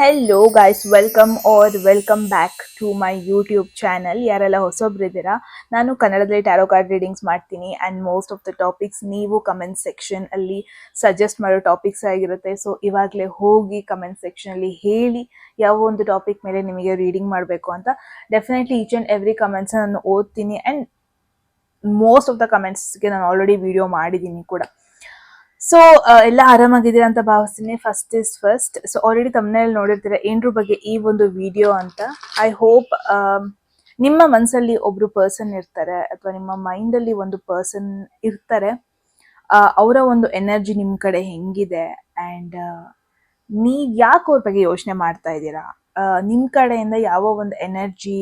Hello guys, welcome back to my YouTube channel. ಯಾರೆಲ್ಲ ಹೊಸೊಬ್ರಿದ್ದೀರಾ, ನಾನು ಕನ್ನಡದಲ್ಲಿ ಟ್ಯಾರೋ ಕಾರ್ಡ್ ರೀಡಿಂಗ್ಸ್ ಮಾಡ್ತೀನಿ and most of the topics ನೀವು ಕಮೆಂಟ್ ಸೆಕ್ಷನ್ ಅಲ್ಲಿ ಸಜೆಸ್ಟ್ ಮಾಡೋ ಟಾಪಿಕ್ಸ್ ಆಗಿರುತ್ತೆ. ಸೊ ಇವಾಗಲೇ ಹೋಗಿ ಕಮೆಂಟ್ ಸೆಕ್ಷನ್ ಅಲ್ಲಿ ಹೇಳಿ ಯಾವ ಒಂದು ಟಾಪಿಕ್ ಮೇಲೆ ನಿಮಗೆ ರೀಡಿಂಗ್ ಮಾಡಬೇಕು ಅಂತ. Definitely each and every comments ನಾನು ಓದ್ತೀನಿ ಆ್ಯಂಡ್ ಮೋಸ್ಟ್ ಆಫ್ ದ ಕಮೆಂಟ್ಸ್ಗೆ ನಾನು ಆಲ್ರೆಡಿ ವಿಡಿಯೋ ಮಾಡಿದ್ದೀನಿ ಕೂಡ. ಸೊ ಎಲ್ಲ ಆರಾಮಾಗಿದ್ದೀರಾ ಅಂತ ಭಾವಿಸ್ತೀನಿ. First is first. So already ತಮ್ಮನೇಲಿ ನೋಡಿರ್ತೀರ ಏನ್ರ ಬಗ್ಗೆ ಈ ಒಂದು ವಿಡಿಯೋ ಅಂತ. ಐ ಹೋಪ್ ನಿಮ್ಮ ಮನಸ್ಸಲ್ಲಿ ಒಬ್ರು ಪರ್ಸನ್ ಇರ್ತಾರೆ ಅಥವಾ ನಿಮ್ಮ ಮೈಂಡಲ್ಲಿ ಒಂದು ಪರ್ಸನ್ ಇರ್ತಾರೆ. ಅವರ ಒಂದು ಎನರ್ಜಿ ನಿಮ್ಮ ಕಡೆ ಹೆಂಗಿದೆ ಆ್ಯಂಡ್ ನೀವು ಯಾಕೆ ಅವ್ರ ಬಗ್ಗೆ ಯೋಚನೆ ಮಾಡ್ತಾ ಇದ್ದೀರಾ, ನಿಮ್ಮ ಕಡೆಯಿಂದ ಯಾವ ಒಂದು ಎನರ್ಜಿ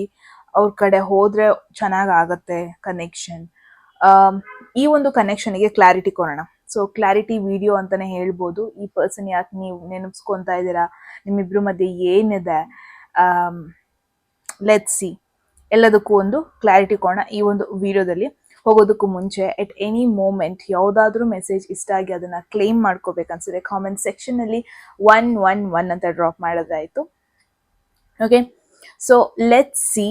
ಅವ್ರ ಕಡೆ ಹೋದರೆ ಚೆನ್ನಾಗಾಗತ್ತೆ ಕನೆಕ್ಷನ್. ಈ ಒಂದು ಕನೆಕ್ಷನ್ಗೆ ಕ್ಲಾರಿಟಿ ಕೊಡೋಣ. ಸೊ ಕ್ಲಾರಿಟಿ ವಿಡಿಯೋ ಅಂತಾನೆ ಹೇಳ್ಬೋದು. ಈ ಪರ್ಸನ್ ಯಾಕೆ ನೀವು ನೆನಪಿಸ್ಕೊತಾ ಇದ್ದೀರಾ, ನಿಮ್ಮಿಬ್ರ ಮಧ್ಯೆ ಏನಿದೆ, ಲೆಟ್ಸ್ ಸಿ, ಎಲ್ಲದಕ್ಕೂ ಒಂದು ಕ್ಲಾರಿಟಿ ಕೊಡೋಣ ಈ ಒಂದು ವಿಡಿಯೋದಲ್ಲಿ. ಹೋಗೋದಕ್ಕೂ ಮುಂಚೆ ಎಟ್ ಎನಿ ಮೂಮೆಂಟ್ ಯಾವುದಾದ್ರೂ ಮೆಸೇಜ್ ಇಷ್ಟ ಆಗಿ ಅದನ್ನು ಕ್ಲೇಮ್ ಮಾಡ್ಕೋಬೇಕನ್ಸಿದ್ರೆ ಕಾಮೆಂಟ್ ಸೆಕ್ಷನಲ್ಲಿ 111 ಅಂತ ಡ್ರಾಪ್ ಮಾಡೋದಾಯಿತು. Okay, so let's see.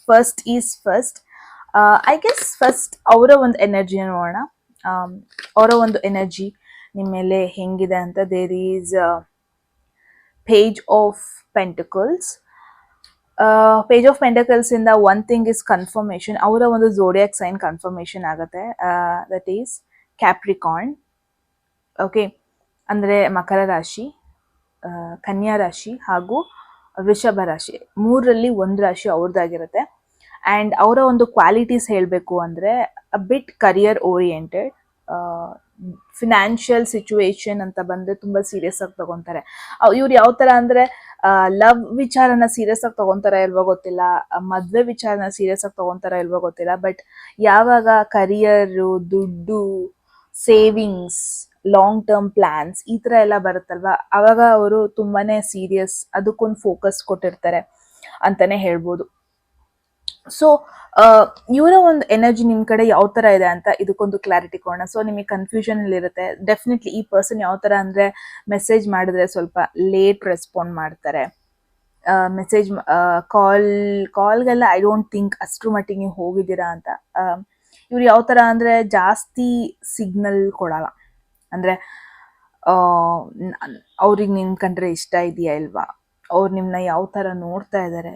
First is first. I guess first ಅವರ ಒಂದು ಎನರ್ಜಿನ ನೋಡೋಣ. ಅವರ ಒಂದು ಎನರ್ಜಿ ನಿಮ್ಮ ಮೇಲೆ ಹೆಂಗಿದೆ ಅಂತ. There is page of pentacles. Page of pentacles ಇಂದ ಒನ್ ಥಿಂಗ್ ಇಸ್ ಕನ್ಫರ್ಮೇಷನ್. ಅವರ ಒಂದು ಝೋಡಿಯಾಕ್ ಸೈನ್ ಕನ್ಫರ್ಮೇಷನ್ ಆಗುತ್ತೆ. That is Capricorn. ಓಕೆ, ಅಂದರೆ ಮಕರ ರಾಶಿ, ಕನ್ಯಾ ರಾಶಿ ಹಾಗೂ ವೃಷಭ ರಾಶಿ, ಮೂರರಲ್ಲಿ ಒಂದು ರಾಶಿ ಅವ್ರದ್ದಾಗಿರುತ್ತೆ. ಆ್ಯಂಡ್ ಅವರ ಒಂದು ಕ್ವಾಲಿಟೀಸ್ ಹೇಳಬೇಕು ಅಂದರೆ ಅ ಬಿಟ್ ಕರಿಯರ್ ಓರಿಯೆಂಟೆಡ್. ಫಿನಾನ್ಷಿಯಲ್ ಸಿಚುವೇಶನ್ ಅಂತ ಬಂದರೆ ತುಂಬ ಸೀರಿಯಸ್ ಆಗಿ ತಗೊತಾರೆ. ಇವ್ರು ಯಾವ ಥರ ಅಂದರೆ ಲವ್ ವಿಚಾರನ ಸೀರಿಯಸ್ ಆಗಿ ತಗೊತಾರ ಇಲ್ವೋ ಗೊತ್ತಿಲ್ಲ, ಮದುವೆ ವಿಚಾರನ ಸೀರಿಯಸ್ ಆಗಿ ತಗೊತಾರ ಇಲ್ವೋ ಗೊತ್ತಿಲ್ಲ. ಬಟ್ ಯಾವಾಗ ಕರಿಯರು, ದುಡ್ಡು, ಸೇವಿಂಗ್ಸ್, ಲಾಂಗ್ ಟರ್ಮ್ ಪ್ಲಾನ್ಸ್ ಈ ಥರ ಎಲ್ಲ ಬರುತ್ತಲ್ವ, ಆವಾಗ ಅವರು ತುಂಬಾ ಸೀರಿಯಸ್, ಅದಕ್ಕೊಂದು ಫೋಕಸ್ ಕೊಟ್ಟಿರ್ತಾರೆ ಅಂತಲೇ ಹೇಳ್ಬೋದು. ಸೊ ಇವರ ಒಂದು ಎನರ್ಜಿ ನಿಮ್ಮ ಕಡೆ ಯಾವ ಥರ ಇದೆ ಅಂತ ಇದಕ್ಕೊಂದು ಕ್ಲಾರಿಟಿ ಕೊಡೋಣ. ಸೊ ನಿಮಗೆ ಕನ್ಫ್ಯೂಷನಲ್ಲಿ ಇರುತ್ತೆ. ಡೆಫಿನೆಟ್ಲಿ ಈ ಪರ್ಸನ್ ಯಾವ ಥರ ಅಂದರೆ ಮೆಸೇಜ್ ಮಾಡಿದ್ರೆ ಸ್ವಲ್ಪ ಲೇಟ್ ರೆಸ್ಪಾಂಡ್ ಮಾಡ್ತಾರೆ. ಮೆಸೇಜ್ ಕಾಲ್ಗೆಲ್ಲ ಐ ಡೋಂಟ್ ಥಿಂಕ್ ಅಷ್ಟರ ಮಟ್ಟಿಗೆ ನೀವು ಹೋಗಿದ್ದೀರಾ ಅಂತ. ಇವ್ರು ಯಾವ ಥರ ಅಂದರೆ ಜಾಸ್ತಿ ಸಿಗ್ನಲ್ ಕೊಡಲ್ಲ. ಅಂದರೆ ಅವ್ರಿಗೆ ನಿಮ್ಮ ಕಂಡ್ರೆ ಇಷ್ಟ ಇದೆಯಾ ಇಲ್ವಾ, ಅವ್ರು ನಿಮ್ಮನ್ನ ಯಾವ ಥರ ನೋಡ್ತಾ ಇದ್ದಾರೆ,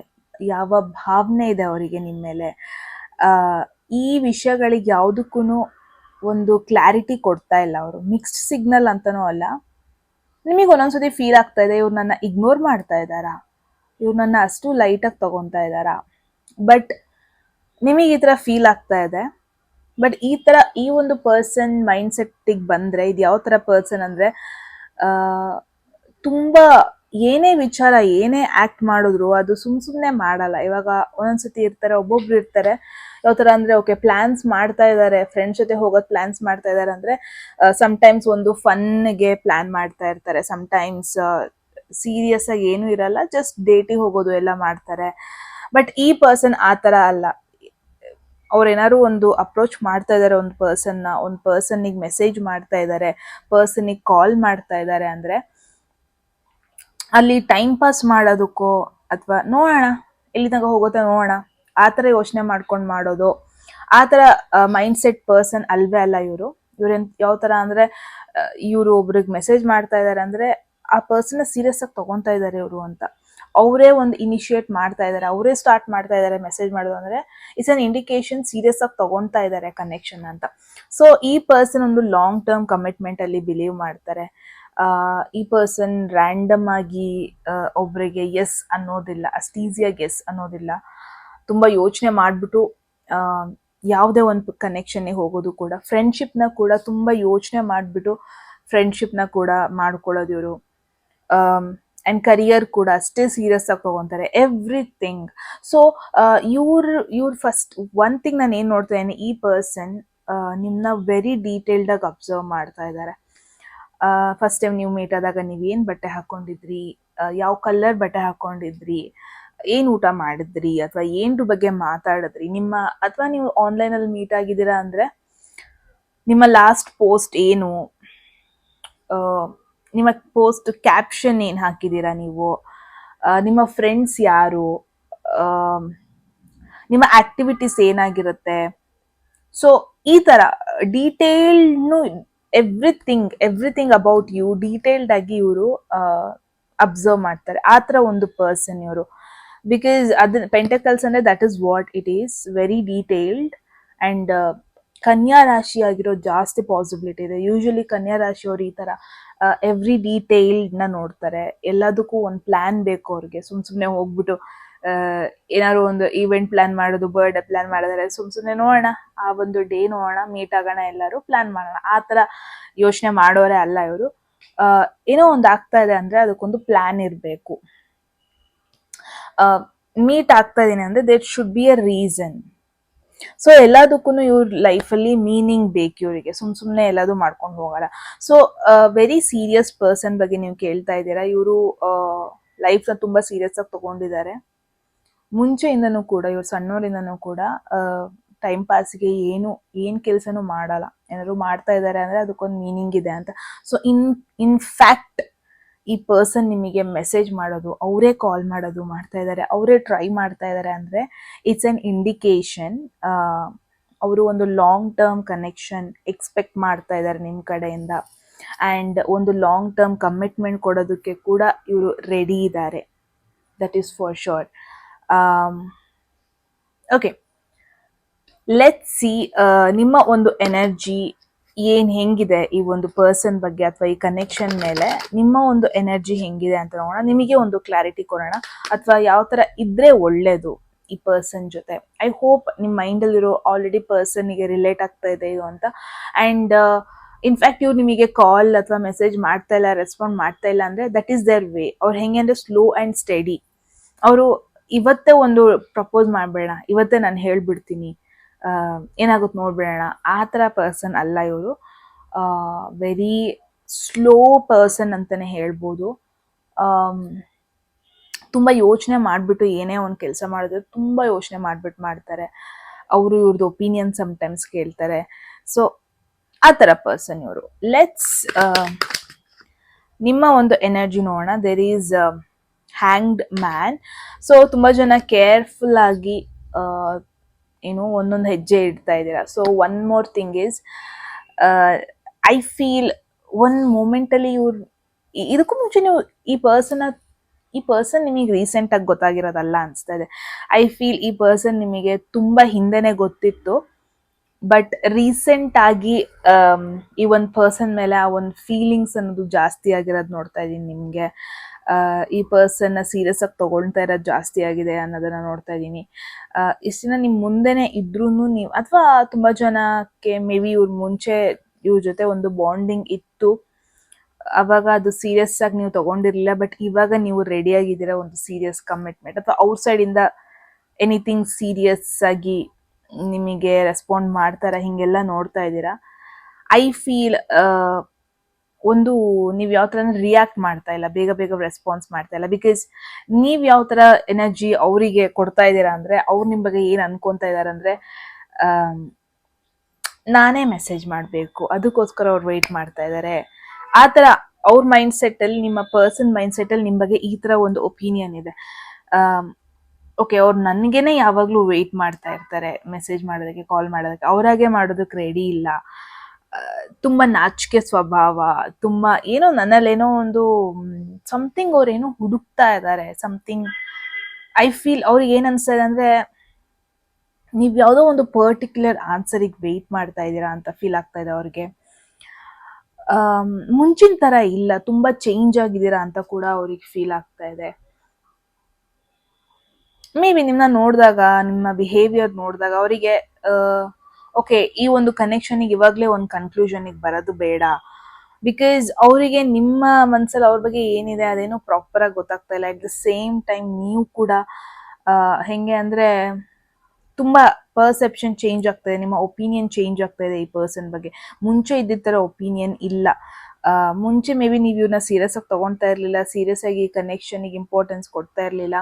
ಯಾವ ಭಾವನೆ ಇದೆ ಅವರಿಗೆ ನಿಮ್ಮ ಮೇಲೆ, ಈ ವಿಷಯಗಳಿಗೆ ಯಾವುದಕ್ಕೂ ಒಂದು ಕ್ಲಾರಿಟಿ ಕೊಡ್ತಾ ಇಲ್ಲ ಅವರು. ಮಿಕ್ಸ್ಡ್ ಸಿಗ್ನಲ್ ಅಂತನೂ ಅಲ್ಲ. ನಿಮಗೆ ಒಂದೊಂದ್ಸತಿ ಫೀಲ್ ಆಗ್ತಾ ಇದೆ ಇವ್ರು ನನ್ನ ಇಗ್ನೋರ್ ಮಾಡ್ತಾ ಇದ್ದಾರಾ, ಇವ್ರು ನನ್ನ ಅಷ್ಟು ಲೈಟಾಗಿ ತಗೊತಾ ಇದ್ದಾರಾ. ಬಟ್ ನಿಮಗೆ ಈ ಥರ ಫೀಲ್ ಆಗ್ತಾ ಇದೆ. ಬಟ್ ಈ ಒಂದು ಪರ್ಸನ್ ಮೈಂಡ್ ಸೆಟ್ಟಿಗೆ ಬಂದರೆ ಇದು ಯಾವ ಥರ ಪರ್ಸನ್ ಅಂದರೆ ತುಂಬ ಏನೇ ವಿಚಾರ, ಏನೇ ಆ್ಯಕ್ಟ್ ಮಾಡಿದ್ರು ಅದು ಸುಮ್ಮನೆ ಮಾಡಲ್ಲ. ಇವಾಗ ಒಂದೊಂದ್ಸತಿ ಇರ್ತಾರೆ, ಒಬ್ಬೊಬ್ರು ಇರ್ತಾರೆ ಯಾವ ಥರ ಅಂದರೆ ಓಕೆ ಪ್ಲ್ಯಾನ್ಸ್ ಮಾಡ್ತಾ ಇದ್ದಾರೆ, ಫ್ರೆಂಡ್ಸ್ ಜೊತೆ ಹೋಗೋದು ಪ್ಲ್ಯಾನ್ಸ್ ಮಾಡ್ತಾ ಇದ್ದಾರೆ ಅಂದರೆ ಸಮ್ಟೈಮ್ಸ್ ಒಂದು ಫನ್ಗೆ ಪ್ಲ್ಯಾನ್ ಮಾಡ್ತಾ ಇರ್ತಾರೆ, ಸಮ್ಟೈಮ್ಸ್ ಸೀರಿಯಸ್ ಆಗಿ ಏನೂ ಇರಲ್ಲ, ಜಸ್ಟ್ ಡೇಟಿಗೆ ಹೋಗೋದು ಎಲ್ಲ ಮಾಡ್ತಾರೆ. ಬಟ್ ಈ ಪರ್ಸನ್ ಆ ಥರ ಅಲ್ಲ. ಅವ್ರೇನಾದ್ರು ಒಂದು ಅಪ್ರೋಚ್ ಮಾಡ್ತಾ ಇದ್ದಾರೆ ಒಂದು ಪರ್ಸನ್ನಿಗೆ ಮೆಸೇಜ್ ಮಾಡ್ತಾ ಇದ್ದಾರೆ, ಪರ್ಸನ್ನಿಗೆ ಕಾಲ್ ಮಾಡ್ತಾ ಇದ್ದಾರೆ ಅಂದರೆ ಅಲ್ಲಿ ಟೈಮ್ ಪಾಸ್ ಮಾಡೋದಕ್ಕೋ ಅಥವಾ ನೋಡೋಣ ಎಲ್ಲಿ ತನಕ ಹೋಗುತ್ತೋ ನೋಡೋಣ ಆ ಥರ ಯೋಚನೆ ಮಾಡ್ಕೊಂಡು ಮಾಡೋದು, ಆ ಥರ ಮೈಂಡ್ ಸೆಟ್ ಪರ್ಸನ್ ಅಲ್ವೇ ಅಲ್ಲ ಇವರು. ಇವ್ರೇನು ಯಾವ ಥರ ಅಂದರೆ ಇವರು ಒಬ್ರಿಗೆ ಮೆಸೇಜ್ ಮಾಡ್ತಾ ಇದ್ದಾರೆ ಅಂದರೆ ಆ ಪರ್ಸನ್ನ ಸೀರಿಯಸ್ ಆಗಿ ತೊಗೊತಾ ಇದ್ದಾರೆ ಇವರು ಅಂತ. ಅವರೇ ಒಂದು ಇನಿಷಿಯೇಟ್ ಮಾಡ್ತಾ ಇದ್ದಾರೆ, ಅವರೇ ಸ್ಟಾರ್ಟ್ ಮಾಡ್ತಾ ಇದ್ದಾರೆ ಮೆಸೇಜ್ ಮಾಡೋದು ಅಂದರೆ ಇಟ್ಸ್ ಅನ್ ಇಂಡಿಕೇಶನ್ ಸೀರಿಯಸ್ ಆಗಿ ತೊಗೊತಾ ಇದ್ದಾರೆ ಕನೆಕ್ಷನ್ ಅಂತ. ಸೊ ಈ ಪರ್ಸನ್ ಒಂದು ಲಾಂಗ್ ಟರ್ಮ್ ಕಮಿಟ್ಮೆಂಟಲ್ಲಿ ಬಿಲೀವ್ ಮಾಡ್ತಾರೆ. ಈ ಪರ್ಸನ್ ರ್ಯಾಂಡಮ್ ಆಗಿ ಒಬ್ಬರಿಗೆ ಎಸ್ ಅನ್ನೋದಿಲ್ಲ, ಅಷ್ಟು ಈಸಿಯಾಗಿ ಎಸ್ ಅನ್ನೋದಿಲ್ಲ. ತುಂಬ ಯೋಚನೆ ಮಾಡಿಬಿಟ್ಟು ಯಾವುದೇ ಒಂದು ಕನೆಕ್ಷನ್ಗೆ ಹೋಗೋದು ಕೂಡ, ಫ್ರೆಂಡ್ಶಿಪ್ನ ಕೂಡ ತುಂಬ ಯೋಚನೆ ಮಾಡಿಬಿಟ್ಟು ಫ್ರೆಂಡ್ಶಿಪ್ನ ಕೂಡ ಮಾಡ್ಕೊಳ್ಳೋದು ಇವರು. ಆ್ಯಂಡ್ ಕರಿಯರ್ ಕೂಡ ಅಷ್ಟೇ ಸೀರಿಯಸ್ ಆಗಿ ತೊಗೊತಾರೆ ಎವ್ರಿಥಿಂಗ್. ಸೊ ಇವ್ರು ಫಸ್ಟ್ ಒನ್ ಥಿಂಗ್ ನಾನು ಏನು ನೋಡ್ತಾ ಇದ್ದೀನಿ, ಈ ಪರ್ಸನ್ ನಿಮ್ಮನ್ನ ವೆರಿ ಡೀಟೇಲ್ಡಾಗಿ ಅಬ್ಸರ್ವ್ ಮಾಡ್ತಾ ಇದ್ದಾರೆ. ಫಸ್ಟ್ ಟೈಮ್ ನೀವು ಮೀಟ್ ಆದಾಗ ನೀವೇನು ಬಟ್ಟೆ ಹಾಕ್ಕೊಂಡಿದ್ರಿ, ಯಾವ ಕಲರ್ ಬಟ್ಟೆ ಹಾಕ್ಕೊಂಡಿದ್ರಿ, ಏನು ಊಟ ಮಾಡಿದ್ರಿ, ಅಥವಾ ಏನರ ಬಗ್ಗೆ ಮಾತಾಡಿದ್ರಿ, ಅಥವಾ ನೀವು ಆನ್ಲೈನಲ್ಲಿ ಮೀಟ್ ಆಗಿದ್ದೀರಾ ಅಂದರೆ ನಿಮ್ಮ ಲಾಸ್ಟ್ ಪೋಸ್ಟ್ ಏನು, ನಿಮ್ಮ ಪೋಸ್ಟ್ ಕ್ಯಾಪ್ಷನ್ ಏನು ಹಾಕಿದ್ದೀರಾ ನೀವು, ನಿಮ್ಮ ಫ್ರೆಂಡ್ಸ್ ಯಾರು, ನಿಮ್ಮ ಆಕ್ಟಿವಿಟೀಸ್ ಏನಾಗಿರುತ್ತೆ. ಸೊ ಈ ತರ ಡೀಟೇಲ್ಡ್ನು ಎವ್ರಿಥಿಂಗ್ ಅಬೌಟ್ ಯು ಡೀಟೇಲ್ಡ್ ಆಗಿ ಇವರು ಅಬ್ಸರ್ವ್ ಮಾಡ್ತಾರೆ. ಆ ತರ ಒಂದು ಪರ್ಸನ್ ಇವರು. ಬಿಕಾಸ್ ಅದ ಪೆಂಟಕಲ್ಸ್ ಅಂದ್ರೆ that is what it is, very detailed. And ಕನ್ಯಾ ರಾಶಿ ಆಗಿರೋ ಜಾಸ್ತಿ ಪಾಸಿಬಿಲಿಟಿ ಇದೆ. ಯೂಶಲಿ ಕನ್ಯಾ ರಾಶಿಯವರು ಈ ತರ ಎವ್ರಿ ಡೀಟೇಲ್ಡ್ ನ ನೋಡ್ತಾರೆ. ಎಲ್ಲದಕ್ಕೂ ಒಂದು ಪ್ಲಾನ್ ಬೇಕು ಅವ್ರಿಗೆ. ಸುಮ್ನೆ ಹೋಗ್ಬಿಟ್ಟು ಏನಾದ್ರು ಒಂದು ಈವೆಂಟ್ ಪ್ಲಾನ್ ಮಾಡೋದು, ಬರ್ಡೇ ಪ್ಲಾನ್ ಮಾಡಿದ್ರೆ ಸುಮ್ನೆ ನೋಡೋಣ, ಆ ಒಂದು ಡೇ ನೋಡೋಣ, ಮೀಟ್ ಆಗೋಣ, ಎಲ್ಲರೂ ಪ್ಲಾನ್ ಮಾಡೋಣ, ಆ ತರ ಯೋಚನೆ ಮಾಡೋರೇ ಅಲ್ಲ ಇವರು. ಏನೋ ಒಂದು ಆಗ್ತಾ ಇದೆ ಅಂದ್ರೆ ಅದಕ್ಕೊಂದು ಪ್ಲಾನ್ ಇರಬೇಕು. ಮೀಟ್ ಆಗ್ತಾ ಇದೀನಿ ಅಂದ್ರೆ there should be a reason. So ಎಲ್ಲದಕ್ಕೂ ಇವ್ರ ಲೈಫಲ್ಲಿ ಮೀನಿಂಗ್ ಬೇಕು ಇವರಿಗೆ. ಸುಮ್ನೆ ಎಲ್ಲದೂ ಮಾಡ್ಕೊಂಡು ಹೋಗಲ್ಲ. ಸೊ ವೆರಿ ಸೀರಿಯಸ್ ಪರ್ಸನ್ ಬಗ್ಗೆ ನೀವು ಕೇಳ್ತಾ ಇದ್ದೀರಾ. ಇವರು ಲೈಫ್ನ ತುಂಬಾ ಸೀರಿಯಸ್ ಆಗಿ ತಗೊಂಡಿದ್ದಾರೆ. ಮುಂಚೆಯಿಂದನೂ ಕೂಡ, ಇವ್ರು ಸಣ್ಣವರಿಂದನೂ ಕೂಡ ಟೈಮ್ ಪಾಸ್ಗೆ ಏನ್ ಕೆಲಸನೂ ಮಾಡಲ್ಲ. ಏನಾದ್ರು ಮಾಡ್ತಾ ಇದ್ದಾರೆ ಅಂದ್ರೆ ಅದಕ್ಕೊಂದು ಮೀನಿಂಗ್ ಇದೆ ಅಂತ. ಸೊ ಇನ್ ಫ್ಯಾಕ್ಟ್ ಈ ಪರ್ಸನ್ ನಿಮಗೆ ಮೆಸೇಜ್ ಮಾಡೋದು, ಅವರೇ ಕಾಲ್ ಮಾಡೋದು ಮಾಡ್ತಾ ಇದ್ದಾರೆ, ಅವರೇ ಟ್ರೈ ಮಾಡ್ತಾ ಇದ್ದಾರೆ ಅಂದ್ರೆ ಇಟ್ಸ್ ಅನ್ ಇಂಡಿಕೇಶನ್ ಅವರು ಒಂದು ಲಾಂಗ್ ಟರ್ಮ್ ಕನೆಕ್ಷನ್ ಎಕ್ಸ್ಪೆಕ್ಟ್ ಮಾಡ್ತಾ ಇದ್ದಾರೆ ನಿಮ್ಮ ಕಡೆಯಿಂದ. ಆ್ಯಂಡ್ ಒಂದು ಲಾಂಗ್ ಟರ್ಮ್ ಕಮಿಟ್ಮೆಂಟ್ ಕೊಡೋದಕ್ಕೆ ಕೂಡ ಇವರು ರೆಡಿ ಇದ್ದಾರೆ. That is for sure. Okay, let's see ನಿಮ್ಮ ಒಂದು ಎನರ್ಜಿ ಹೆಂಗಿದೆ ಈ ಒಂದು ಪರ್ಸನ್ ಬಗ್ಗೆ ಅಥವಾ ಈ ಕನೆಕ್ಷನ್ ಮೇಲೆ ನಿಮ್ಮ ಒಂದು ಎನರ್ಜಿ ಹೆಂಗಿದೆ ಅಂತ ನೋಡೋಣ. ನಿಮಗೆ ಒಂದು ಕ್ಲಾರಿಟಿ ಕೊಡೋಣ, ಅಥವಾ ಯಾವ ತರ ಇದ್ರೆ ಒಳ್ಳೇದು ಈ ಪರ್ಸನ್ ಜೊತೆ. ಐ ಹೋಪ್ ನಿಮ್ಮ ಮೈಂಡಲ್ಲಿರೋ ಆಲ್ರೆಡಿ ಪರ್ಸನ್ಗೆ ರಿಲೇಟ್ ಆಗ್ತಾ ಇದೆ ಇದು ಅಂತ. ಆ್ಯಂಡ್ ಇನ್ಫ್ಯಾಕ್ಟ್ ಇವ್ರು ನಿಮಗೆ ಕಾಲ್ ಅಥವಾ ಮೆಸೇಜ್ ಮಾಡ್ತಾ ಇಲ್ಲ, ರೆಸ್ಪಾಂಡ್ ಮಾಡ್ತಾ ಇಲ್ಲ ಅಂದ್ರೆ ದಟ್ ಈಸ್ ದೇರ್ ವೇ. ಅವ್ರು ಹೆಂಗೆ ಅಂದ್ರೆ ಸ್ಲೋ ಆ್ಯಂಡ್ ಸ್ಟಡಿ. ಅವರು ಇವತ್ತೇ ಒಂದು ಪ್ರಪೋಸ್ ಮಾಡಬೇಡ, ಇವತ್ತೇ ನಾನು ಹೇಳ್ಬಿಡ್ತೀನಿ, ಏನಾಗುತ್ತೆ ನೋಡ್ಬಿಡೋಣ, ಆ ಥರ ಪರ್ಸನ್ ಅಲ್ಲ ಇವರು. ವೆರಿ ಸ್ಲೋ ಪರ್ಸನ್ ಅಂತಲೇ ಹೇಳ್ಬೋದು. ತುಂಬ ಯೋಚನೆ ಮಾಡಿಬಿಟ್ಟು ಏನೇ ಒಂದು ಕೆಲಸ ಮಾಡಿದ್ರೆ ತುಂಬ ಯೋಚನೆ ಮಾಡಿಬಿಟ್ಟು ಮಾಡ್ತಾರೆ. ಅವರು ಇವ್ರದ್ದು ಒಪಿನಿಯನ್ ಸಮ್ಟೈಮ್ಸ್ ಕೇಳ್ತಾರೆ. ಸೊ ಆ ಥರ ಪರ್ಸನ್ ಇವರು. ಲೆಟ್ಸ್ ನಿಮ್ಮ ಒಂದು ಎನರ್ಜಿ ನೋಡೋಣ. There is hanged man. So ತುಂಬ ಜನ ಕೇರ್ಫುಲ್ ಆಗಿ ಒಂದೊಂದು ಹೆಜ್ಜೆ ಇಡ್ತಾ ಇದ್ದೀರಾ. So one more thing is, I feel ಒಂದು ಮೂಮೆಂಟಲ್ಲಿ ಇದಕ್ಕೂ ಮುಂಚೆ ನೀವು ಈ ಪರ್ಸನ್ ನಿಮಗೆ ರೀಸೆಂಟಾಗಿ ಗೊತ್ತಾಗಿರೋದಲ್ಲ ಅನಿಸ್ತಾ ಇದೆ. ಐ ಫೀಲ್ ಈ ಪರ್ಸನ್ ನಿಮಗೆ ತುಂಬ ಹಿಂದೆನೇ ಗೊತ್ತಿತ್ತು, ಬಟ್ ರೀಸೆಂಟ್ ಆಗಿ ಈ ಒಂದು ಪರ್ಸನ್ ಮೇಲೆ ಆ ಒಂದು ಫೀಲಿಂಗ್ಸ್ ಅನ್ನೋದು ಜಾಸ್ತಿ ಆಗಿರೋದು ನೋಡ್ತಾ ಇದ್ದೀನಿ ನಿಮಗೆ. ಈ ಪರ್ಸನ್ನ ಸೀರಿಯಸ್ ಆಗಿ ತಗೊಳ್ತಾ ಇರೋದು ಜಾಸ್ತಿ ಆಗಿದೆ ಅನ್ನೋದನ್ನ ನೋಡ್ತಾ ಇದ್ದೀನಿ. ಇಷ್ಟು ದಿನ ನಿಮ್ಮ ಮುಂದೆನೆ ಇದ್ರೂ ನೀವು, ಅಥವಾ ತುಂಬ ಜನಕ್ಕೆ ಮೇ ಬಿ ಇವ್ರ ಜೊತೆ ಒಂದು ಬಾಂಡಿಂಗ್ ಇತ್ತು, ಅವಾಗ ಅದು ಸೀರಿಯಸ್ ಆಗಿ ನೀವು ತಗೊಂಡಿರ್ಲಿಲ್ಲ. ಬಟ್ ಇವಾಗ ನೀವು ರೆಡಿ ಆಗಿದ್ದೀರಾ ಒಂದು ಸೀರಿಯಸ್ ಕಮಿಟ್ಮೆಂಟ್, ಅಥವಾ ಔಟ್ ಸೈಡಿಂದ ಎನಿಥಿಂಗ್ ಸೀರಿಯಸ್ ಆಗಿ ನಿಮಗೆ ರೆಸ್ಪಾಂಡ್ ಮಾಡ್ತಾರ, ಹಿಂಗೆಲ್ಲ ನೋಡ್ತಾ ಇದ್ದೀರಾ. ಐ ಫೀಲ್ ಒಂದು ನೀವು ಯಾವ ಥರ ರಿಯಾಕ್ಟ್ ಮಾಡ್ತಾ ಇಲ್ಲ, ಬೇಗ ರೆಸ್ಪಾನ್ಸ್ ಮಾಡ್ತಾ ಇಲ್ಲ. ಬಿಕಾಸ್ ನೀವು ಯಾವ ಥರ ಎನರ್ಜಿ ಅವರಿಗೆ ಕೊಡ್ತಾ ಇದ್ದೀರಾ ಅಂದರೆ, ಅವ್ರು ನಿಮ್ಮ ಬಗ್ಗೆ ಏನು ಅನ್ಕೊತಾ ಇದ್ದಾರೆ ಅಂದರೆ, ನಾನೇ ಮೆಸೇಜ್ ಮಾಡಬೇಕು, ಅದಕ್ಕೋಸ್ಕರ ಅವ್ರು ವೆಯ್ಟ್ ಮಾಡ್ತಾ ಇದ್ದಾರೆ. ಆ ಥರ ಅವ್ರ ಮೈಂಡ್ ಸೆಟ್ಟಲ್ಲಿ, ನಿಮ್ಮ ಪರ್ಸನ್ ಮೈಂಡ್ ಸೆಟ್ಟಲ್ಲಿ ನಿಮ್ಮ ಬಗ್ಗೆ ಈ ಥರ ಒಂದು ಒಪಿನಿಯನ್ ಇದೆ. ಓಕೆ, ಅವ್ರು ನನಗೇನೆ ಯಾವಾಗಲೂ ವೆಯ್ಟ್ ಮಾಡ್ತಾ ಇರ್ತಾರೆ, ಮೆಸೇಜ್ ಮಾಡೋದಕ್ಕೆ, ಕಾಲ್ ಮಾಡೋದಕ್ಕೆ. ಅವರಾಗೆ ಮಾಡೋದಕ್ಕೆ ರೆಡಿ ಇಲ್ಲ. ತುಂಬ ನಾಚಿಕೆ ಸ್ವಭಾವ, ತುಂಬ ನನ್ನಲ್ಲೇನೋ ಒಂದು ಸಮಥಿಂಗ್ ಅವ್ರೇನೋ ಹುಡುಕ್ತಾ ಇದ್ದಾರೆ. ಸಮಥಿಂಗ್ ಐ ಫೀಲ್ ಅವ್ರಿಗೆ ಏನು ಅನಿಸ್ತಾ ಇದೆ ಅಂದರೆ, ನೀವು ಯಾವುದೋ ಒಂದು ಪರ್ಟಿಕ್ಯುಲರ್ ಆನ್ಸರಿಗೆ ವೆಯ್ಟ್ ಮಾಡ್ತಾ ಇದ್ದೀರಾ ಅಂತ ಫೀಲ್ ಆಗ್ತಾ ಇದೆ ಅವ್ರಿಗೆ. ಮುಂಚಿನ ಥರ ಇಲ್ಲ, ತುಂಬ ಚೇಂಜ್ ಆಗಿದ್ದೀರಾ ಅಂತ ಕೂಡ ಅವ್ರಿಗೆ ಫೀಲ್ ಆಗ್ತಾ ಇದೆ. ಮೇ ಬಿ ನಿಮ್ಮನ್ನ ನೋಡಿದಾಗ, ನಿಮ್ಮ ಬಿಹೇವಿಯರ್ ನೋಡಿದಾಗ ಅವರಿಗೆ ಓಕೆ, ಈ ಒಂದು ಕನೆಕ್ಷನಿಗೆ ಇವಾಗಲೇ ಒಂದು ಕನ್ಕ್ಲೂಷನಿಗೆ ಬರೋದು ಬೇಡ. ಬಿಕಾಸ್ ಅವರಿಗೆ ನಿಮ್ಮ ಮನಸ್ಸಲ್ಲಿ ಅವ್ರ ಬಗ್ಗೆ ಏನಿದೆ ಅದೇನೋ ಪ್ರಾಪರಾಗಿ ಗೊತ್ತಾಗ್ತಾ ಇಲ್ಲ. ಅಟ್ ದ ಸೇಮ್ ಟೈಮ್ ನೀವು ಕೂಡ ಹೆಂಗೆ ಅಂದರೆ, ತುಂಬ ಪರ್ಸೆಪ್ಷನ್ ಚೇಂಜ್ ಆಗ್ತಾ ಇದೆ, ನಿಮ್ಮ ಒಪಿನಿಯನ್ ಚೇಂಜ್ ಆಗ್ತಾ ಇದೆ ಈ ಪರ್ಸನ್ ಬಗ್ಗೆ. ಮುಂಚೆ ಇದ್ದಿದ್ದ ಥರ ಒಪಿನಿಯನ್ ಇಲ್ಲ. ಮುಂಚೆ ಮೇ ಬಿ ನೀವು ಇವ್ರನ್ನ ಸೀರಿಯಸ್ ಆಗಿ ತೊಗೊಳ್ತಾ ಇರಲಿಲ್ಲ, ಸೀರಿಯಸ್ ಆಗಿ ಕನೆಕ್ಷನಿಗೆ ಇಂಪಾರ್ಟೆನ್ಸ್ ಕೊಡ್ತಾ ಇರಲಿಲ್ಲ.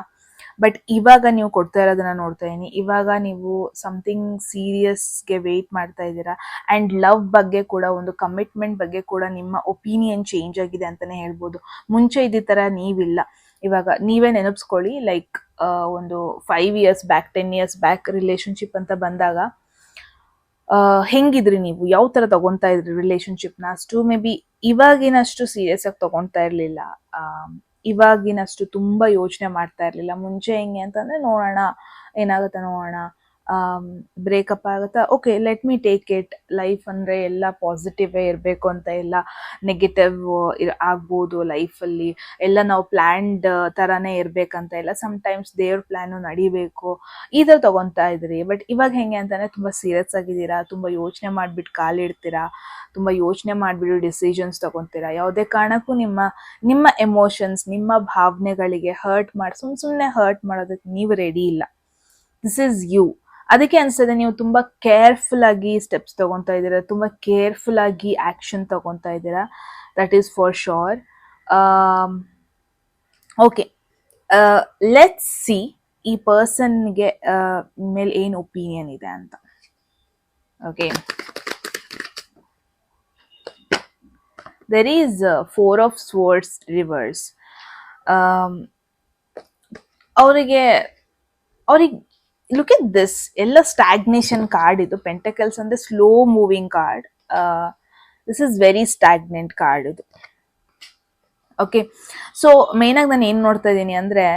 ಬಟ್ ಇವಾಗ ನೀವು ಕೊಡ್ತಾ ಇರೋದನ್ನ ನೋಡ್ತಾ ಇದೀನಿ, ಇವಾಗ ನೀವು ಸಮಥಿಂಗ್ ಸೀರಿಯಸ್ಗೆ ವೆಯ್ಟ್ ಮಾಡ್ತಾ ಇದ್ದೀರಾ. ಆ್ಯಂಡ್ ಲವ್ ಬಗ್ಗೆ ಕೂಡ, ಒಂದು ಕಮಿಟ್ಮೆಂಟ್ ಬಗ್ಗೆ ಕೂಡ ನಿಮ್ಮ ಒಪಿನಿಯನ್ ಚೇಂಜ್ ಆಗಿದೆ ಅಂತಲೇ ಹೇಳ್ಬೋದು. ಮುಂಚೆ ಇದ್ದ ಥರ ನೀವಿಲ್ಲ. ಇವಾಗ ನೀವೇ ನೆನಪಿಸ್ಕೊಳ್ಳಿ, ಲೈಕ್ ಒಂದು 5 years back, 10 years back relationship ಅಂತ ಬಂದಾಗ ಹೆಂಗಿದ್ರಿ ನೀವು, ಯಾವ ಥರ ತಗೊತಾ ಇದ್ರಿ ರಿಲೇಶನ್ಶಿಪ್ನ? ಅಷ್ಟು ಮೇ ಬಿ ಇವಾಗಿನಷ್ಟು ಸೀರಿಯಸ್ ಆಗಿ ತಗೊತಾ ಇರಲಿಲ್ಲ, ಇವಾಗಿನಷ್ಟು ತುಂಬ ಯೋಚನೆ ಮಾಡ್ತಾ ಇರಲಿಲ್ಲ. ಮುಂಚೆ ಹೆಂಗೆ ಅಂತಂದರೆ, ನೋಡೋಣ ಏನಾಗುತ್ತೆ ನೋಡೋಣ, ಬ್ರೇಕಪ್ ಆಗುತ್ತಾ, okay let me take it. Life ಅಂದರೆ ಎಲ್ಲ ಪಾಸಿಟಿವೇ ಇರಬೇಕು ಅಂತ ಇಲ್ಲ, ನೆಗೆಟಿವ್ ಆಗ್ಬೋದು ಲೈಫಲ್ಲಿ. ಎಲ್ಲ ನಾವು ಪ್ಲ್ಯಾನ್ಡ್ ಥರನೇ ಇರಬೇಕಂತ ಇಲ್ಲ, ಸಮ್ಟೈಮ್ಸ್ ದೇವ್ರ ಪ್ಲ್ಯಾನು ನಡಿಬೇಕು, ಈ ಥರ ತೊಗೊತಾ ಇದ್ರಿ. ಬಟ್ ಇವಾಗ ಹೆಂಗೆ ಅಂತಂದರೆ, ತುಂಬ ಸೀರಿಯಸ್ ಆಗಿದ್ದೀರಾ, ತುಂಬ ಯೋಚನೆ ಮಾಡಿಬಿಟ್ಟು ಕಾಲಿಡ್ತೀರಾ, ತುಂಬ ಯೋಚನೆ ಮಾಡಿಬಿಟ್ಟು ಡಿಸಿಷನ್ಸ್ ತೊಗೊತೀರಾ. ಯಾವುದೇ ಕಾರಣಕ್ಕೂ ನಿಮ್ಮ ಎಮೋಷನ್ಸ್, ನಿಮ್ಮ ಭಾವನೆಗಳಿಗೆ ಹರ್ಟ್ ಮಾಡಿ ಸುಮ್ಮನೆ ಹರ್ಟ್ ಮಾಡೋದಕ್ಕೆ ನೀವು ರೆಡಿ ಇಲ್ಲ. This is you. ಅದಕ್ಕೆ ಅನ್ಸ್ತದೆ ನೀವು ತುಂಬ ಕೇರ್ಫುಲ್ ಆಗಿ ಸ್ಟೆಪ್ಸ್ ತಗೊತಾ ಇದ್ದೀರಾ, ತುಂಬ ಕೇರ್ಫುಲ್ ಆಗಿ ಆ್ಯಕ್ಷನ್ ತಗೊತಾ ಇದ್ದೀರಾ. That is for sure. Okay, let's see ಈ ಪರ್ಸನ್ಗೆ ಮೇಲೆ ಏನು ಒಪಿನಿಯನ್ ಇದೆ ಅಂತ. Okay, there is 4 of swords reverse. ಅವರಿಗೆ ಲುಕ್ ಎಟ್ ದಿಸ್, ಎಲ್ಲ ಸ್ಟ್ಯಾಗ್ನೇಷನ್ ಕಾರ್ಡ್ ಇದು. ಪೆಂಟಕಲ್ಸ್ ಅಂದರೆ slow moving card. This is very stagnant card ಇದು. ಓಕೆ, ಸೊ ಮೇಯ್ನಾಗಿ ನಾನು ಏನು ನೋಡ್ತಾ ಇದ್ದೀನಿ ಅಂದರೆ,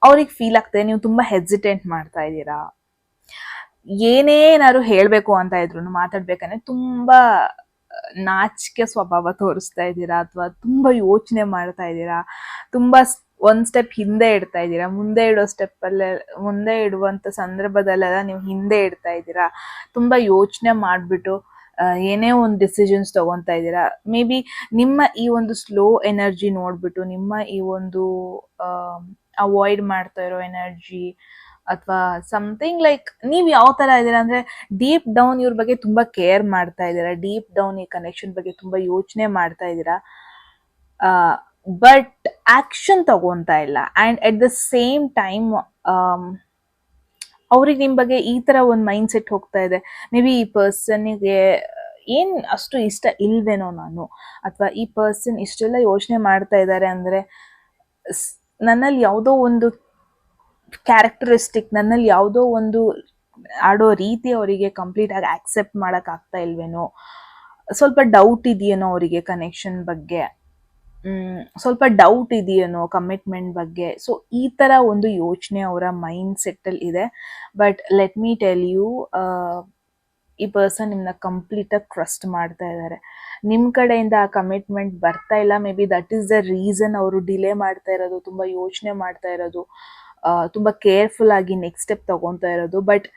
ಅವ್ರಿಗೆ ಫೀಲ್ ಆಗ್ತದೆ ನೀವು ತುಂಬ ಹೆಸಿಟೇಟ್ ಮಾಡ್ತಾ ಇದ್ದೀರಾ. ಏನೇನಾದ್ರು ಹೇಳಬೇಕು ಅಂತ ಇದ್ರು, ಮಾತಾಡ್ಬೇಕಂದ್ರೆ ತುಂಬ ನಾಚಿಕೆ ಸ್ವಭಾವ ತೋರಿಸ್ತಾ ಇದ್ದೀರಾ, ಅಥವಾ ತುಂಬ ಯೋಚನೆ ಮಾಡ್ತಾ ಇದ್ದೀರಾ, ತುಂಬ ಒಂದು ಸ್ಟೆಪ್ ಹಿಂದೆ ಇಡ್ತಾ ಇದ್ದೀರಾ. ಮುಂದೆ ಇಡುವಂಥ ಸಂದರ್ಭದಲ್ಲೆಲ್ಲ ನೀವು ಹಿಂದೆ ಇಡ್ತಾ ಇದ್ದೀರಾ. ತುಂಬ ಯೋಚನೆ ಮಾಡಿಬಿಟ್ಟು ಏನೇ ಒಂದು ಡಿಸಿಷನ್ಸ್ ತೊಗೊತಾ ಇದ್ದೀರಾ. ಮೇ ಬಿ ನಿಮ್ಮ ಈ ಒಂದು ಸ್ಲೋ ಎನರ್ಜಿ ನೋಡಿಬಿಟ್ಟು, ನಿಮ್ಮ ಈ ಒಂದು ಅವಾಯ್ಡ್ ಮಾಡ್ತಾ ಇರೋ ಎನರ್ಜಿ, ಅಥವಾ ಸಮಥಿಂಗ್ ಲೈಕ್ ನೀವು ಯಾವ ಥರ ಇದ್ದೀರಾ ಅಂದರೆ, ಡೀಪ್ ಡೌನ್ ಇವ್ರ ಬಗ್ಗೆ ತುಂಬ ಕೇರ್ ಮಾಡ್ತಾ ಇದ್ದೀರಾ, ಡೀಪ್ ಡೌನ್ ಈ ಕನೆಕ್ಷನ್ ಬಗ್ಗೆ ತುಂಬ ಯೋಚನೆ ಮಾಡ್ತಾ ಇದ್ದೀರಾ. ಬಟ್ ಆ್ಯಕ್ಷನ್ ತಗೊತಾ ಇಲ್ಲ. And at the same time ಅವ್ರಿಗೆ ನಿಮ್ಮ ಬಗ್ಗೆ ಈ ಥರ ಒಂದು ಮೈಂಡ್ ಸೆಟ್ ಹೋಗ್ತಾ ಇದೆ, ಮೇ ಬಿ ಈ ಪರ್ಸನ್ನಿಗೆ ಏನು ಅಷ್ಟು ಇಷ್ಟ ಇಲ್ವೇನೋ ನಾನು, ಅಥವಾ ಈ ಪರ್ಸನ್ ಇಷ್ಟೆಲ್ಲ ಯೋಚನೆ ಮಾಡ್ತಾ ಇದ್ದಾರೆ ಅಂದರೆ ನನ್ನಲ್ಲಿ ಯಾವುದೋ ಒಂದು ಕ್ಯಾರೆಕ್ಟರಿಸ್ಟಿಕ್, ನನ್ನಲ್ಲಿ ಯಾವುದೋ ಒಂದು ಆಡೋ ರೀತಿ ಅವರಿಗೆ ಕಂಪ್ಲೀಟಾಗಿ ಆಕ್ಸೆಪ್ಟ್ ಮಾಡೋಕ್ಕಾಗ್ತಾ ಇಲ್ವೇನೋ, ಸ್ವಲ್ಪ ಡೌಟ್ ಇದೆಯೇನೋ ಅವರಿಗೆ ಕನೆಕ್ಷನ್ ಬಗ್ಗೆ, ಸ್ವಲ್ಪ ಡೌಟ್ ಇದೆಯೇನೋ ಕಮಿಟ್ಮೆಂಟ್ ಬಗ್ಗೆ. ಸೊ ಈ ಥರ ಒಂದು ಯೋಚನೆ ಅವರ ಮೈಂಡ್ ಸೆಟ್ಟಲ್ಲಿ ಇದೆ. But let me tell you, ಈ ಪರ್ಸನ್ ನಿಮ್ಮನ್ನ ಕಂಪ್ಲೀಟಾಗಿ ಟ್ರಸ್ಟ್ ಮಾಡ್ತಾ ಇದ್ದಾರೆ. ನಿಮ್ಮ ಕಡೆಯಿಂದ ಆ ಕಮಿಟ್ಮೆಂಟ್ ಬರ್ತಾ ಇಲ್ಲ. May be that is the reason ಅವರು ಡಿಲೇ ಮಾಡ್ತಾ ಇರೋದು, ತುಂಬ ಯೋಚನೆ ಮಾಡ್ತಾ ಇರೋದು, ತುಂಬ ಕೇರ್ಫುಲ್ ಆಗಿ ನೆಕ್ಸ್ಟ್ ಸ್ಟೆಪ್ ತಗೊತಾ ಇರೋದು. But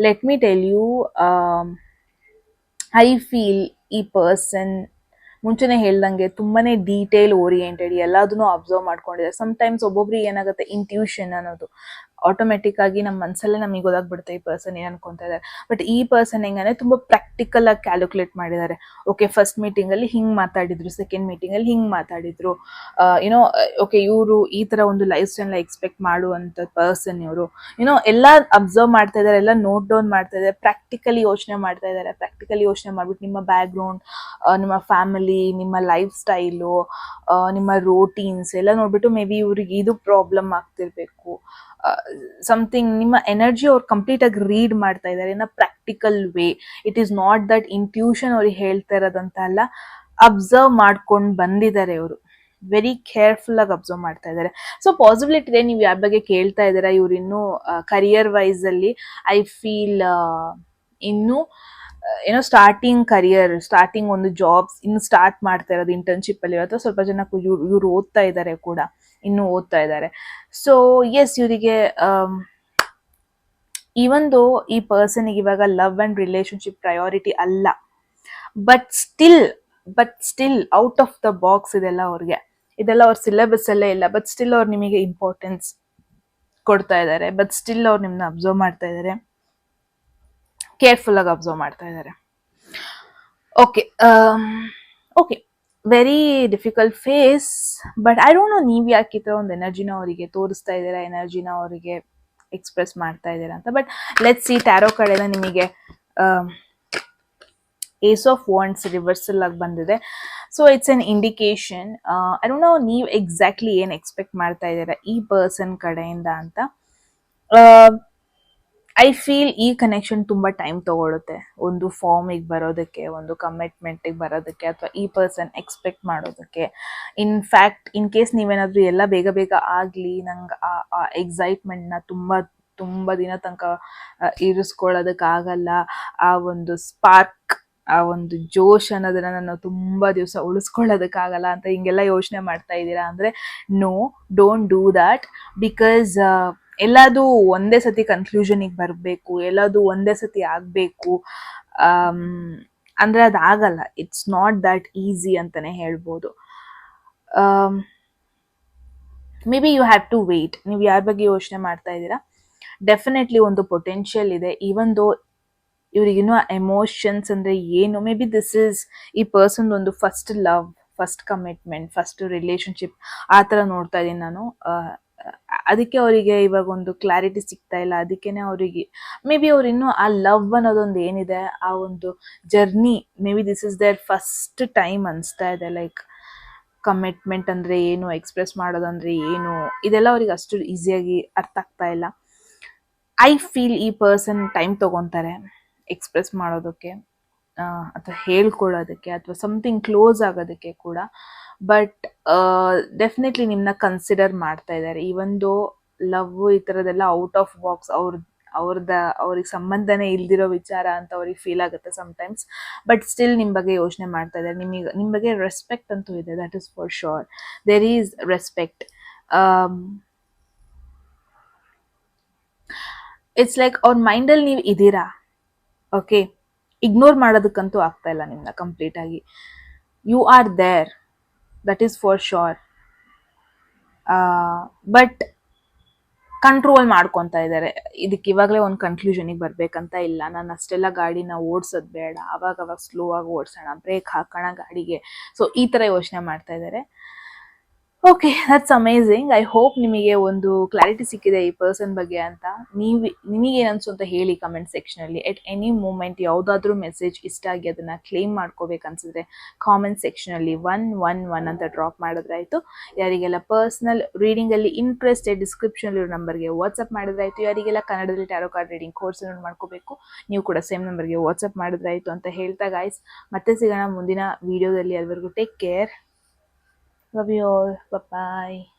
let me tell you, I feel ಈ ಪರ್ಸನ್ ಮುಂಚೆನೇ ಹೇಳ್ದಂಗೆ ತುಂಬಾ ಡೀಟೇಲ್ ಓರಿಯೆಂಟೆಡ್, ಎಲ್ಲದನ್ನೂ ಅಬ್ಸರ್ವ್ ಮಾಡ್ಕೊಂಡಿದ್ದಾರೆ. ಸಮ್ಟೈಮ್ಸ್ ಒಬ್ಬೊಬ್ರಿಗೆ ಏನಾಗುತ್ತೆ, ಇಂಟ್ಯೂಷನ್ ಅನ್ನೋದು ಆಟೋಮೆಟಿಕ್ ಆಗಿ ನಮ್ಮ ಮನಸ್ಸಲ್ಲೇ ನಮಗೆ ಗೊತ್ತಾಗ್ಬಿಡುತ್ತೆ ಈ ಪರ್ಸನ್ ಏನು ಅನ್ಕೊತಾ ಇದ್ದಾರೆ. ಬಟ್ ಈ ಪರ್ಸನ್ ಹೆಂಗಂದ್ರೆ ತುಂಬ ಪ್ರಾಕ್ಟಿಕಲ್ ಆಗಿ ಕ್ಯಾಲ್ಕುಲೇಟ್ ಮಾಡಿದ್ದಾರೆ. ಓಕೆ, ಫಸ್ಟ್ ಮೀಟಿಂಗಲ್ಲಿ ಹಿಂಗೆ ಮಾತಾಡಿದ್ರು, ಸೆಕೆಂಡ್ ಮೀಟಿಂಗಲ್ಲಿ ಹಿಂಗೆ ಮಾತಾಡಿದ್ರು, ಯುನೋ ಓಕೆ ಇವರು ಈ ಥರ ಒಂದು ಲೈಫ್ ಸ್ಟೈಲ್ನ ಎಕ್ಸ್ಪೆಕ್ಟ್ ಮಾಡುವಂಥ ಪರ್ಸನ್ ಇವರು, ಎಲ್ಲ ಅಬ್ಸರ್ವ್ ಮಾಡ್ತಾ ಇದ್ದಾರೆ, ಎಲ್ಲ ನೋಟ್ ಡೌನ್ ಮಾಡ್ತಾ ಇದ್ದಾರೆ, ಪ್ರಾಕ್ಟಿಕಲಿ ಯೋಚನೆ ಮಾಡ್ತಾ ಇದ್ದಾರೆ. ಪ್ರಾಕ್ಟಿಕಲಿ ಯೋಚನೆ ಮಾಡ್ಬಿಟ್ಟು ನಿಮ್ಮ ಬ್ಯಾಕ್ಗ್ರೌಂಡ್, ನಿಮ್ಮ ಫ್ಯಾಮಿಲಿ, ನಿಮ್ಮ ಲೈಫ್ ಸ್ಟೈಲು, ನಿಮ್ಮ ರೋಟೀನ್ಸ್ ಎಲ್ಲ ನೋಡ್ಬಿಟ್ಟು ಮೇ ಬಿ ಇವ್ರಿಗೆ ಇದು ಪ್ರಾಬ್ಲಮ್ ಆಗ್ತಿರ್ಬೇಕು, ಸಮಥಿಂಗ್ ನಿಮ್ಮ ಎನರ್ಜಿ ಅವ್ರು ಕಂಪ್ಲೀಟಾಗಿ ರೀಡ್ ಮಾಡ್ತಾ ಇದ್ದಾರೆ in a practical way. It is not that intuition ಅವ್ರಿಗೆ ಹೇಳ್ತಾ ಇರೋದಂತ ಅಲ್ಲ, ಅಬ್ಸರ್ವ್ ಮಾಡ್ಕೊಂಡು ಬಂದಿದ್ದಾರೆ ಇವರು, ವೆರಿ ಕೇರ್ಫುಲ್ ಆಗಿ ಅಬ್ಸರ್ವ್ ಮಾಡ್ತಾ ಇದ್ದಾರೆ. ಸೊ ಪಾಸಿಬಿಲಿಟಿ ಇದೆ ನೀವು ಯಾರ ಬಗ್ಗೆ ಕೇಳ್ತಾ ಇದ್ದೀರಾ, ಇವ್ರು ಇನ್ನೂ ಕರಿಯರ್ ವೈಸ್ ಅಲ್ಲಿ ಐ ಫೀಲ್ ಇನ್ನೂ ಸ್ಟಾರ್ಟಿಂಗ್ ಒಂದು ಜಾಬ್ಸ್ ಇನ್ನು ಸ್ಟಾರ್ಟ್ ಮಾಡ್ತಾ ಇರೋದು ಇಂಟರ್ನ್ಶಿಪ್ ಅಲ್ಲಿ, ಅಥವಾ ಸ್ವಲ್ಪ ಜನ ಇವ್ರು ಓದ್ತಾ ಇದ್ದಾರೆ ಕೂಡ, ಇನ್ನೂ ಓದ್ತಾ ಇದ್ದಾರೆ. ಸೊ ಎಸ್, ಇವರಿಗೆ ಈವನ್ ದೋ ಈ ಪರ್ಸನ್ಗೆ ಇವಾಗ ಲವ್ ಅಂಡ್ ರಿಲೇಶನ್ಶಿಪ್ ಪ್ರಯಾರಿಟಿ ಅಲ್ಲ, but still out of the box ಇದೆಲ್ಲ ಅವ್ರ ಸಿಲೆಬಸ್ ಅಲ್ಲೇ ಇಲ್ಲ. ಬಟ್ ಸ್ಟಿಲ್ ಅವ್ರು ನಿಮಗೆ ಇಂಪಾರ್ಟೆನ್ಸ್ ಕೊಡ್ತಾ ಇದ್ದಾರೆ. ಬಟ್ ಸ್ಟಿಲ್ ಅವ್ರು ನಿಮ್ಮನ್ನ ಅಬ್ಸರ್ವ್ ಮಾಡ್ತಾ ಇದ್ದಾರೆ, ಕೇರ್ಫುಲ್ ಆಗಿ ಅಬ್ಸರ್ವ್ ಮಾಡ್ತಾ ಇದ್ದಾರೆ. Okay, very difficult phase. But I don't know ನೀವು ಯಾಕೆ ಈ ಥರ ಒಂದು ಎನರ್ಜಿನ ಅವರಿಗೆ ತೋರಿಸ್ತಾ ಇದ್ದೀರಾ, ಎನರ್ಜಿನ ಅವರಿಗೆ ಎಕ್ಸ್ಪ್ರೆಸ್ ಮಾಡ್ತಾ ಇದ್ದೀರಾ ಅಂತ. ಬಟ್ ಲೆಟ್ಸ್ ಸಿ, ಟ್ಯಾರೋ ಕಡೆನ ನಿಮಗೆ ಏಸ್ ಆಫ್ ವಾಂಡ್ಸ್ ರಿವರ್ಸಲ್ ಆಗಿ ಬಂದಿದೆ. So it's an indication. I don't know ನೀವು ಎಕ್ಸಾಕ್ಟ್ಲಿ ಏನು ಎಕ್ಸ್ಪೆಕ್ಟ್ ಮಾಡ್ತಾ ಇದ್ದೀರಾ ಈ ಪರ್ಸನ್ ಕಡೆಯಿಂದ ಅಂತ. ಐ ಫೀಲ್ ಈ ಕನೆಕ್ಷನ್ ತುಂಬ ಟೈಮ್ ತಗೊಳುತ್ತೆ ಒಂದು ಫಾರ್ಮಿಗೆ ಬರೋದಕ್ಕೆ, ಒಂದು ಕಮಿಟ್ಮೆಂಟಿಗೆ ಬರೋದಕ್ಕೆ, ಅಥವಾ ಈ ಪರ್ಸನ್ ಎಕ್ಸ್ಪೆಕ್ಟ್ ಮಾಡೋದಕ್ಕೆ. ಇನ್ಫ್ಯಾಕ್ಟ್ ಇನ್ ಕೇಸ್ ನೀವೇನಾದರೂ ಎಲ್ಲ ಬೇಗ ಬೇಗ ಆಗಲಿ, ನಂಗೆ ಆ ಎಕ್ಸೈಟ್ಮೆಂಟ್ನ ತುಂಬ ದಿನ ತನಕ ಇರಿಸ್ಕೊಳ್ಳೋದಕ್ಕಾಗಲ್ಲ, ಆ ಒಂದು ಸ್ಪಾರ್ಕ್, ಆ ಒಂದು ಜೋಶ್ ಅನ್ನೋದನ್ನ ನಾನು ತುಂಬ ದಿವಸ ಉಳಿಸ್ಕೊಳ್ಳೋದಕ್ಕಾಗಲ್ಲ ಅಂತ ಹಿಂಗೆಲ್ಲ ಯೋಚನೆ ಮಾಡ್ತಾ ಇದ್ದೀರಾ ಅಂದರೆ, no, don't do that. Because ಎಲ್ಲದು ಒಂದೇ ಸತಿ ಕನ್ಕ್ಲೂಷನಿಗೆ ಬರಬೇಕು, ಎಲ್ಲದು ಒಂದೇ ಸತಿ ಆಗಬೇಕು ಅಂದರೆ ಅದಾಗಲ್ಲ. ಇಟ್ಸ್ ನಾಟ್ ದ್ಯಾಟ್ ಈಸಿ ಅಂತಲೇ ಹೇಳ್ಬೋದು. Maybe you have to wait. ನೀವು ಯಾರ ಬಗ್ಗೆ ಯೋಚನೆ ಮಾಡ್ತಾ ಇದ್ದೀರಾ, ಡೆಫಿನೆಟ್ಲಿ ಒಂದು ಪೊಟೆನ್ಷಿಯಲ್ ಇದೆ. ಈವನ್ ದೋ ಇವ್ರಿಗಿನ್ನೂ ಎಮೋಷನ್ಸ್ ಅಂದರೆ ಏನು, ಮೇ ಬಿ ದಿಸ್ ಈಸ್ ಈ ಪರ್ಸನ್ ಒಂದು first love, first commitment, first relationship ಆ ಥರ ನೋಡ್ತಾ ಇದ್ದೀನಿ ನಾನು. ಅದಕ್ಕೆ ಅವರಿಗೆ ಇವಾಗ ಒಂದು ಕ್ಲಾರಿಟಿ ಸಿಗ್ತಾ ಇಲ್ಲ. ಅದಕ್ಕೇನೆ ಅವರಿಗೆ ಮೇ ಬಿ ಅವ್ರು ಇನ್ನೂ ಆ ಲವ್ ಅನ್ನೋದೊಂದು ಏನಿದೆ, ಆ ಒಂದು journey, maybe this is their first time ಅನಿಸ್ತಾ ಇದೆ. ಲೈಕ್ ಕಮಿಟ್ಮೆಂಟ್ ಅಂದರೆ ಏನು, ಎಕ್ಸ್ಪ್ರೆಸ್ ಮಾಡೋದಂದರೆ ಏನು, ಇದೆಲ್ಲ ಅವ್ರಿಗೆ ಅಷ್ಟು ಈಸಿಯಾಗಿ ಅರ್ಥ ಆಗ್ತಾ ಇಲ್ಲ. ಐ ಫೀಲ್ ಈ ಪರ್ಸನ್ ಟೈಮ್ ತೊಗೊತಾರೆ ಎಕ್ಸ್ಪ್ರೆಸ್ ಮಾಡೋದಕ್ಕೆ, ಅಥವಾ ಹೇಳ್ಕೊಳ್ಳೋದಕ್ಕೆ, ಅಥವಾ ಸಮಥಿಂಗ್ ಕ್ಲೋಸ್ ಆಗೋದಕ್ಕೆ ಕೂಡ. ಬಟ್ ಡೆಫಿನೆಟ್ಲಿ ನಿಮ್ಮನ್ನ ಕನ್ಸಿಡರ್ ಮಾಡ್ತಾ ಇದ್ದಾರೆ. ಈವೊಂದು ಲವ್ ಈ ಥರದ್ದೆಲ್ಲ ಔಟ್ ಆಫ್ ಬಾಕ್ಸ್, ಅವ್ರಿಗೆ ಸಂಬಂಧನೇ ಇಲ್ದಿರೋ ವಿಚಾರ ಅಂತ ಅವ್ರಿಗೆ ಫೀಲ್ ಆಗುತ್ತೆ ಸಮ್ಟೈಮ್ಸ್. ಬಟ್ ಸ್ಟಿಲ್ ನಿಮ್ಮ ಬಗ್ಗೆ ಯೋಚನೆ ಮಾಡ್ತಾ ಇದ್ದಾರೆ. ನಿಮ್ಮ ಬಗ್ಗೆ ರೆಸ್ಪೆಕ್ಟ್ ಅಂತೂ ಇದೆ, that is for sure. There is respect. It's like ಅವ್ರ ಮೈಂಡಲ್ಲಿ ನೀವು ಇದ್ದೀರಾ, ಓಕೆ. ಇಗ್ನೋರ್ ಮಾಡೋದಕ್ಕಂತೂ ಆಗ್ತಾ ಇಲ್ಲ ನಿಮ್ಮನ್ನ ಕಂಪ್ಲೀಟಾಗಿ. You are there, that is for sure. But control ಮಾಡ್ಕೊತಾ ಇದ್ದಾರೆ. ಇದಕ್ಕೆ ಇವಾಗಲೇ ಒಂದು ಕನ್ಕ್ಲೂಷನಿಗೆ ಬರಬೇಕಂತ ಇಲ್ಲ. ನಾನು ಅಷ್ಟೆಲ್ಲ ಗಾಡಿನ ಓಡಿಸೋದು ಬೇಡ, ಅವಾಗ ಸ್ಲೋ ಆಗಿ ಓಡಿಸೋಣ, ಬ್ರೇಕ್ ಹಾಕೋಣ ಗಾಡಿಗೆ. ಸೊ ಈ ಥರ ಯೋಚನೆ ಮಾಡ್ತಾ ಇದ್ದಾರೆ. Okay, that's amazing. I hope ನಿಮಗೆ ಒಂದು ಕ್ಲಾರಿಟಿ ಸಿಕ್ಕಿದೆ ಈ ಪರ್ಸನ್ ಬಗ್ಗೆ ಅಂತ. ನಿಮಗೇನು ಅನ್ಸು ಅಂತ ಹೇಳಿ ಕಮೆಂಟ್ ಸೆಕ್ಷನಲ್ಲಿ. ಎಟ್ ಎನಿ ಮೂಮೆಂಟ್ ಯಾವುದಾದ್ರೂ ಮೆಸೇಜ್ ಇಷ್ಟ ಆಗಿ ಅದನ್ನು ಕ್ಲೇಮ್ ಮಾಡ್ಕೋಬೇಕನ್ಸಿದ್ರೆ ಕಾಮೆಂಟ್ ಸೆಕ್ಷನಲ್ಲಿ 111 ಅಂತ ಡ್ರಾಪ್ ಮಾಡಿದ್ರಾಯ್ತು. ಯಾರಿಗೆಲ್ಲ ಪರ್ಸ್ನಲ್ ರೀಡಿಂಗಲ್ಲಿ ಇಂಟ್ರೆಸ್ಟೆಡ್, ಡಿಸ್ಕ್ರಿಪ್ಷನಲ್ಲಿರೋ ನಂಬರ್ಗೆ ವಾಟ್ಸಪ್ ಮಾಡಿದ್ರಾಯ್ತು. ಯಾರಿಗೆಲ್ಲ ಕನ್ನಡದಲ್ಲಿ ಟ್ಯಾರೋ ಕಾರ್ಡ್ ರೀಡಿಂಗ್ ಕೋರ್ಸ್ ಮಾಡ್ಕೋಬೇಕು, ನೀವು ಕೂಡ ಸೇಮ್ ನಂಬರ್ಗೆ ವಾಟ್ಸಪ್ ಮಾಡಿದ್ರಾಯ್ತು ಅಂತ ಹೇಳ್ತಾ ಗಾಯ್ಸ್, ಮತ್ತೆ ಸಿಗೋಣ ಮುಂದಿನ ವಿಡಿಯೋದಲ್ಲಿ. ಅಲ್ಲಿವರೆಗೂ take care. Love you all. Bye-bye.